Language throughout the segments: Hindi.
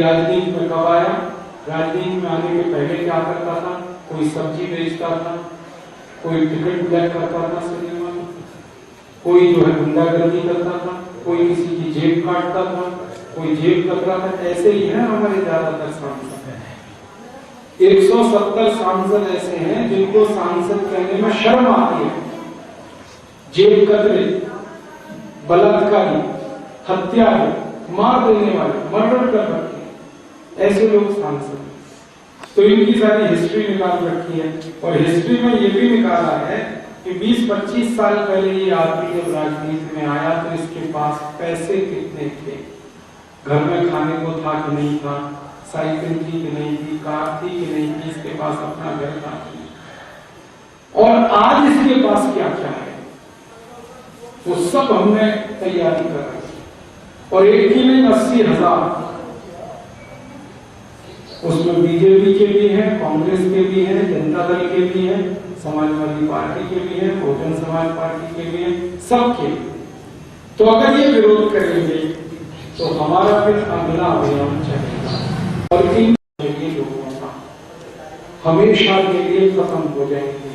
राजनीति में कब आया? राजनीति में आने के पहले क्या करता था? कोई सब्जी बेचता था, कोई टिकट ब्लैक करता था सिनेमा में, कोई जो है गुंडागर्दी करता था, कोई किसी की जेब काटता था, कोई जेब कतरा था। ऐसे ही है हमारे ज्यादातर सांसद। 170 सांसद ऐसे हैं जिनको सांसद कहने में शर्म आती है। जेब कतरे, बलात्कारी, हत्यारे, मार देने वाले, मर्डर कर रखे ऐसे लोग सांसद। तो इनकी सारी हिस्ट्री निकाल रखी है और हिस्ट्री में ये भी निकाला है कि 20-25 साल पहले ये आदमी जब राजनीति में आया तो इसके पास पैसे कितने थे, घर में खाने को था कि नहीं था, साइकिल थी कि नहीं थी, कार थी कि नहीं थी, इसके पास अपना घर था, और आज इसके पास क्या क्या है वो सब हमने तैयारी कर रखी। और एक ही नहीं 80,000 उसमें बीजेपी के भी हैं, कांग्रेस के भी हैं, जनता दल के भी हैं, समाजवादी पार्टी के भी हैं, बहुजन समाज पार्टी के भी हैं, सबके। तो अगर ये विरोध करेंगे तो हमारा फिर अगला अभियान चलेगा और इन लोगों का हमेशा के लिए खत्म हो जाएंगे।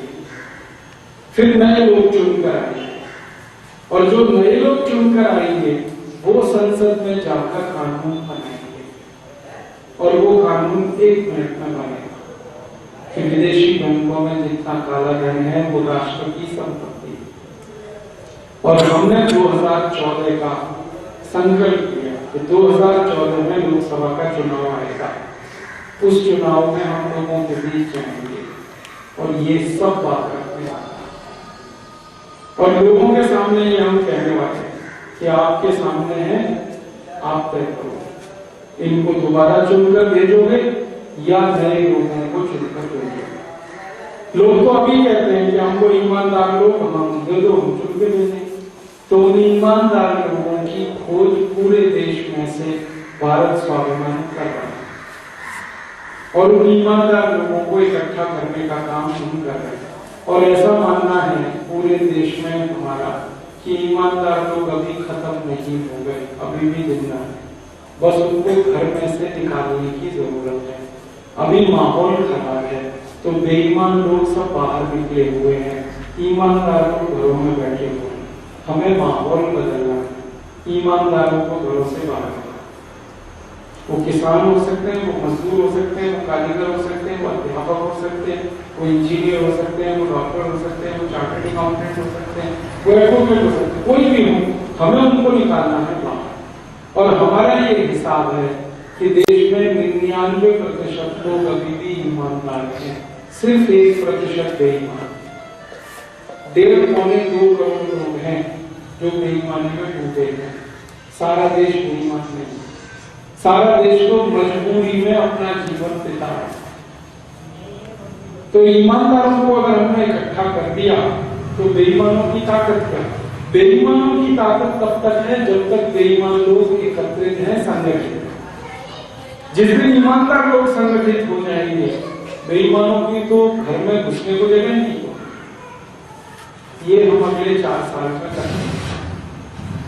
फिर नए लोग चुनकर आएंगे और जो नए लोग चुनकर आएंगे वो संसद में जाकर कानून बनाएंगे और वो कानून 1 मिनट में बनेगा कि विदेशी बैंकों में जितना काला धन है वो राष्ट्र की संपत्ति है। और हमने 2014 का संकल्प किया कि 2014 में लोकसभा का चुनाव आएगा, उस चुनाव में हम लोगों के बीच जाएंगे और ये सब बात करते हैं और लोगों के सामने ये हम कहने वाले हैं कि आपके सामने है, आप तय करो, इनको दोबारा चुनकर भेजोगे या नए लोगों को चुनकर भेजोगे। लोग तो अभी कहते हैं कि हमको ईमानदार लोग हम दे दो, हम चुन के भेजें। तो उन ईमानदार लोगों की खोज पूरे देश में से भारत स्वाभिमान कर रहा है और उन ईमानदार लोगों को इकट्ठा करने का काम हम कर रहे हैं। और ऐसा मानना है पूरे देश में हमारा कि ईमानदार लोग अभी खत्म नहीं हो गए, अभी भी जिंदा है, बस उनको घर में से निकालने की जरूरत है। अभी माहौल खराब है तो बेईमान लोग सब बाहर निकले हुए हैं, ईमानदार लोग घरों में बैठे हुए हैं। हमें माहौल बदलना है, ईमानदारों को घरों से बाहर निकालना। वो किसान हो सकते हैं, वो मजदूर हो सकते हैं, वो कारीगर हो सकते हैं, वो अध्यापक हो सकते हैं, वो इंजीनियर हो सकते हैं, वो डॉक्टर हो सकते हैं, वो चार्टर्ड अकाउंटेंट हो सकते हैं, वो एडवोकेट हो सकते हैं, कोई भी हो, हमें उनको निकालना है बाहर। और हमारा ये हिसाब है कि देश में 99% लोग अभी भी ईमानदार हैं, सिर्फ 1% बेईमान। 1.5-2 करोड़ लोग हैं जो बेईमानी में डूबे हैं। सारा देश बेईमान नहीं, सारा देश को मजबूरी में अपना जीवन बिता रहा है। तो ईमानदारों को अगर हमने इकट्ठा कर दिया तो बेईमानों की ताकत क्या? बेईमानों की ताकत तब तक है जब तक बेईमान लोग एकत्रित हैं, संगठित। जिस दिन ईमानदार लोग संगठित हो जाएंगे, बेईमानों की तो घर में घुसने को जगह नहीं होगी। ये हम अगले 4 साल में करेंगे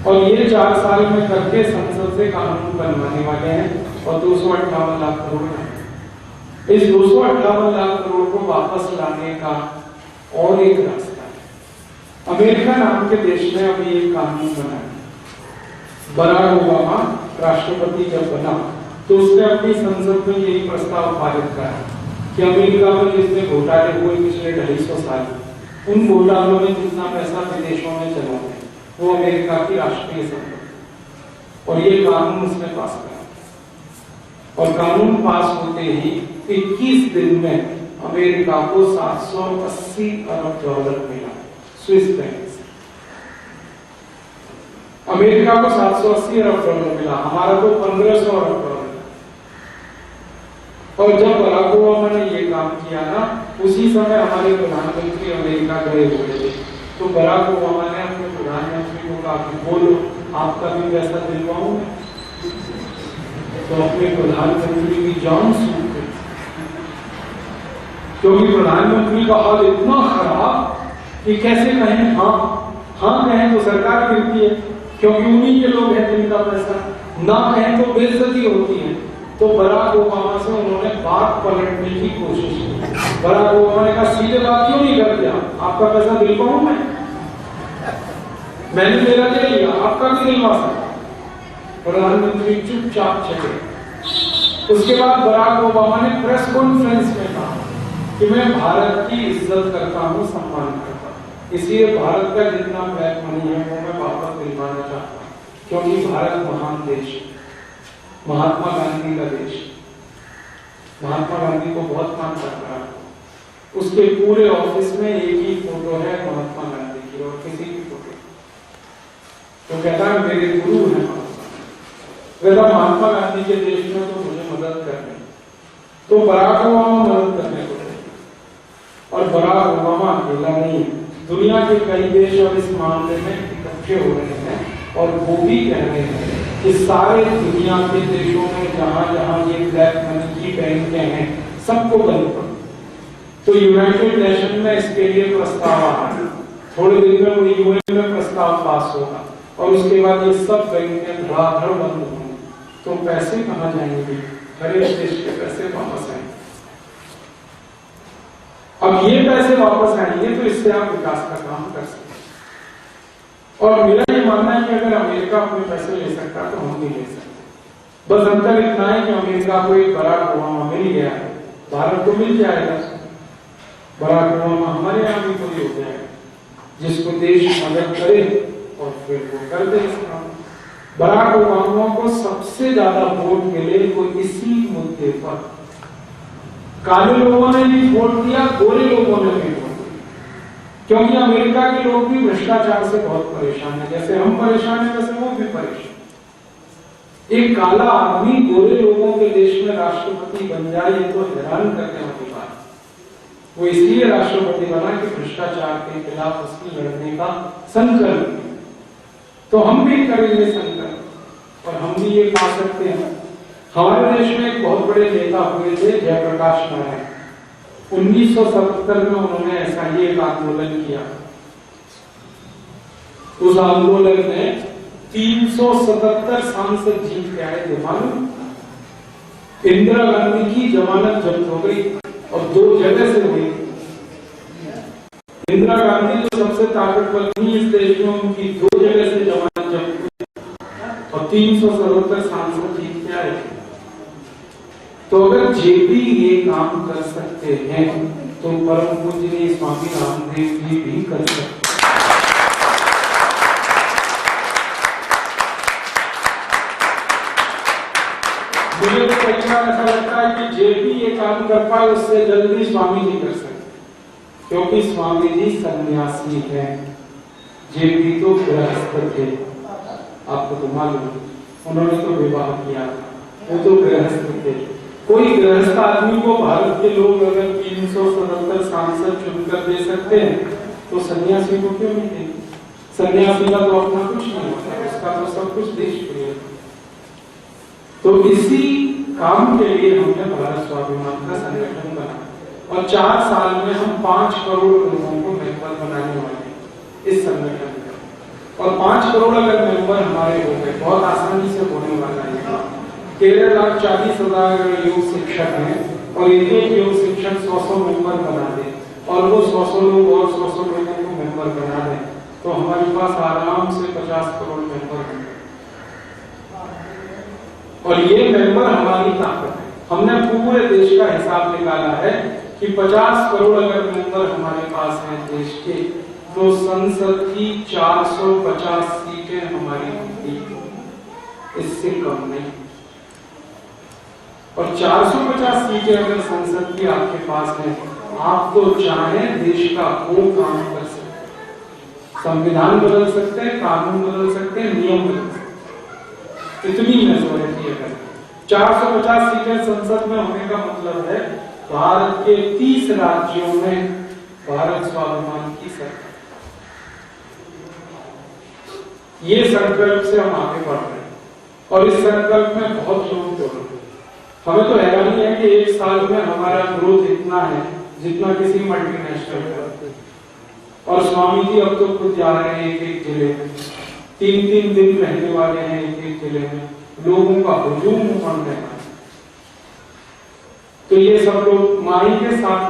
और ये 4 साल में करके संसद से कानून बनवाने वाले हैं और 258 लाख करोड़ है। इस 258 लाख करोड़ को वापस लाने का और एक रास्ता, अमेरिका नाम के देश में अभी एक कानून बना है। बराक ओबामा राष्ट्रपति जब बना तो उसने अपनी संसद में यही प्रस्ताव पारित करा कि अमेरिका में जितने घोटाले हुए पिछले 250 साल, उन घोटालों में जितना पैसा विदेशों में चला है वो अमेरिका की राष्ट्रीय संपत्ति। और ये कानून उसने पास करा और कानून पास होते ही 21 दिन में अमेरिका को $780 अरब मिला स्विस बैंक से। अमेरिका को $780 अरब मिला, हमारा तो $1500 अरब। और जब बराक ओबामा ने ये काम किया ना, उसी समय हमारे प्रधानमंत्री अमेरिका गए हुए थे। तो बराक ओबामा ने अपने प्रधानमंत्री को कहा कि बोलो आपका भी पैसा दिलवाऊं मैं। तो अपने प्रधानमंत्री की जान सूख गई क्योंकि प्रधानमंत्री का हाल इतना खराब कि कैसे कहें हाँ कहें तो सरकार गिरती है क्योंकि उन्हीं के लोग हैं जिनका पैसा, ना कहें तो बेइज्जती होती है। तो बराक ओबामा से उन्होंने बात पलटने की कोशिश की। बराक ओबामा ने कहा सीधे बात क्यों नहीं कर दिया, आपका पैसा दिलवाऊं मैंने मेरा दे लिया, आपका भी दिलवा सकता। प्रधानमंत्री चुपचाप चले। उसके बाद बराक ओबामा ने प्रेस कॉन्फ्रेंस में कहा कि मैं भारत की इज्जत करता हूं, सम्मान करता हूं, इसलिए भारत का जितना ब्लैक मनी है वो मैं वापस दिलवाना चाहता हूं, क्योंकि भारत महान देश है, महात्मा गांधी का देश। महात्मा गांधी को बहुत मान करता है। उसके पूरे ऑफिस में एक ही फोटो है महात्मा गांधी की और किसी की फोटो। तो कहता है मेरे गुरु है कहता महात्मा गांधी के देश में तो मुझे मदद करनी, तो बराक ओबामा मदद करने को थे। और बराक ओबामा अकेला नहीं है, दुनिया के कई देश अब इस मामले में इकट्ठे हो रहे हैं और वो भी कह रहे हैं कि सारे दुनिया के देशों में जहां जहां ये ब्लैक मनी की बैंकें हैं सबको बंद करो। तो यूनाइटेड नेशन में इसके लिए प्रस्ताव आ रहा है, थोड़े दिन में वो यूएन में प्रस्ताव पास होगा और उसके बाद ये सब बैंकें धड़ाधड़ बंद होंगी। तो पैसे कहां जाएंगे? हर एक देश के पैसे वापस आएंगे। अब ये पैसे वापस आएंगे तो इससे आप विकास का काम कर सकते हैं। और मेरा ये मानना है कि अगर अमेरिका अपने पैसे ले सकता तो हम भी ले सकते। बस अंतर इतना है कि अमेरिका को एक बराक ओबामा मिल गया है, भारत को मिल जाएगा। बराक ओबामा हमारे यहाँ भी कोई हो जाएगा जिसको देश मदद करे और फिर वो कर दे इस काम। बराक ओबामा को सबसे ज्यादा वोट मिले तो इसी मुद्दे पर। काले लोगों ने भी वोट दिया, गोरे लोगों ने भी वोट दिया, क्योंकि अमेरिका के लोग भी भ्रष्टाचार से बहुत परेशान है। जैसे हम परेशान हैं वैसे वो भी परेशान। एक काला आदमी गोरे लोगों के देश में राष्ट्रपति बन जाए ये तो हैरान करने वाली बात। वो इसलिए राष्ट्रपति बना कि भ्रष्टाचार के खिलाफ उसकी लड़ने का संकल्प। तो हम भी करेंगे संकल्प और हम भी ये पा सकते हैं। हमारे देश में एक बहुत बड़े नेता हुए थे जयप्रकाश नारायण। 1977 में उन्होंने ऐसा ही एक आंदोलन किया। उस आंदोलन में 377 सांसद जीत के आए थे। मालूम, इंदिरा गांधी की जमानत जब्त हो गई और 2 जगह से हुई। इंदिरा गांधी जो सबसे ताकतवर थी इस देश में, उनकी 2 जगह से जमानत जब्त हुई और 377 सांसद जीत के आए। तो अगर जेपी ये काम कर सकते हैं तो परम पूज्य स्वामी रामदेव जी भी कर सकते हैं। मुझे तो कई बार ऐसा लगता है कि जेपी ये काम कर पाए उससे जल्दी स्वामी जी कर सकते, क्योंकि स्वामी जी सन्यासी हैं, जेपी तो गृहस्थ थे। आपको तो मालूम, उन्होंने तो विवाह किया था, वो तो गृहस्थ थे। कोई गृहस्थ आदमी को भारत के लोग अगर 377 सांसद चुनकर दे सकते हैं तो सन्यासी को क्यों नहीं देंगे? सन्यासी का तो अपना कुछ नहीं होता, उसका तो सब कुछ देश प्रिय है। तो इसी काम के लिए हमने भारत स्वाभिमान का संगठन बनाया और 4 साल में हम 5 करोड़ लोगों को मेंबर बनाने वाले हैं इस संगठन का। और 5 करोड़ अगर मेंबर हमारे हो गए, बहुत आसानी से होने वाला है। 13,40,000 योग शिक्षक हैं और एक योग शिक्षक 100 मेंबर बना दे और वो 100 लोग और 100 लोगों को मेंबर बना दें तो हमारे पास आराम से 50 करोड़ मेंबर हैं। और ये मेंबर हमारी ताकत है। हमने पूरे देश का हिसाब निकाला है कि 50 करोड़ अगर मेंबर हमारे पास हैं देश के, तो संसद की 450 सीटें हमारी होंगी, इससे कम नहीं। और 450 सीटें अगर संसद की आपके पास है, आप तो चाहें देश का कोई काम कर सकते हैं, संविधान बदल सकते हैं, कानून बदल सकते हैं, नियम बदल सकते हैं। इतनी मेजॉरिटी है। 450 सीटें संसद में होने का मतलब है भारत के 30 राज्यों में भारत स्वाभिमान की सरकार। ये संकल्प से हम आगे बढ़ रहे हैं और इस संकल्प में बहुत लोग जोड़ रहे हैं। हमें तो हैरानी है कि 1 साल में हमारा ग्रोथ इतना है जितना किसी मल्टीनेशनल का। और स्वामी जी अब तो खुद जा रहे हैं एक जिले में, 3-3 दिन रहने वाले हैं एक जिले में, लोगों का हुजूम बढ़ रहा है। तो ये सब लोग माई के साथ